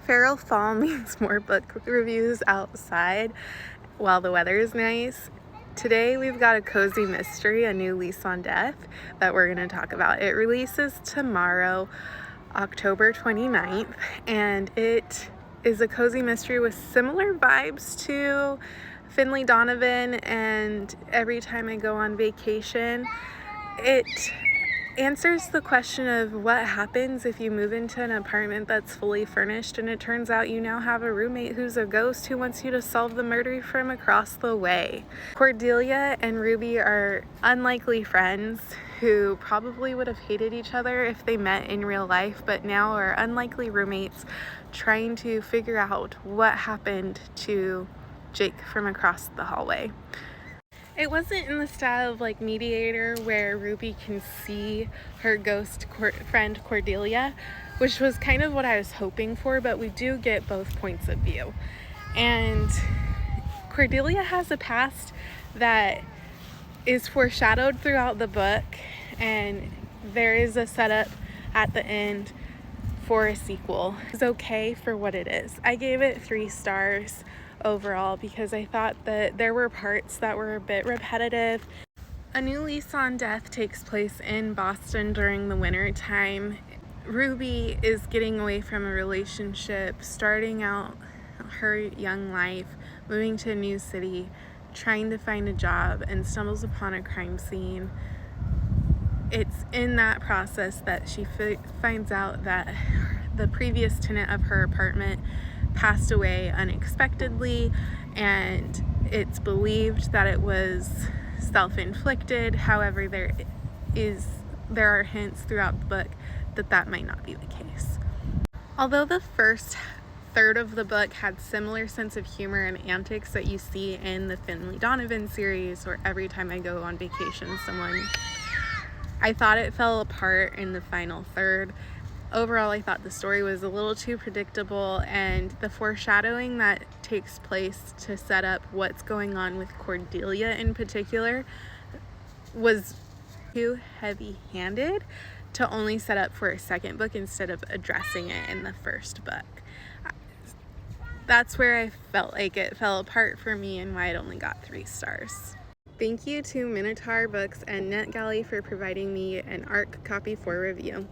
Feral fall means more book reviews outside while the weather is nice. Today we've got a cozy mystery, a new Lease on Death that we're going to talk about. It releases tomorrow, October 29th, and it is a cozy mystery with similar vibes to Finley Donovan and Every Time I Go on Vacation. It answers the question of what happens if you move into an apartment that's fully furnished and it turns out you now have a roommate who's a ghost who wants you to solve the murder from across the way. Cordelia and Ruby are unlikely friends who probably would have hated each other if they met in real life, but now are unlikely roommates trying to figure out what happened to Jake from across the hallway. It wasn't in the style of like Mediator where Ruby can see her ghost friend Cordelia, which was kind of what I was hoping for, but we do get both points of view. And Cordelia has a past that is foreshadowed throughout the book, and there is a setup at the end for a sequel. It's okay for what it is. I gave it 3 stars overall because I thought that there were parts that were a bit repetitive. A new Lease on Death takes place in Boston during the winter time. Ruby is getting away from a relationship, starting out her young life, moving to a new city, trying to find a job, and stumbles upon a crime scene. It's in that process that she finds out that the previous tenant of her apartment passed away unexpectedly, and it's believed that it was self-inflicted. However, there are hints throughout the book that that might not be the case. Although the first third of the book had similar sense of humor and antics that you see in the Finley Donovan series or Every Time I Go on Vacation, I thought it fell apart in the final third. Overall, I thought the story was a little too predictable, and the foreshadowing that takes place to set up what's going on with Cordelia in particular was too heavy-handed to only set up for a second book instead of addressing it in the first book. That's where I felt like it fell apart for me and why it only got 3 stars. Thank you to Minotaur Books and NetGalley for providing me an ARC copy for review.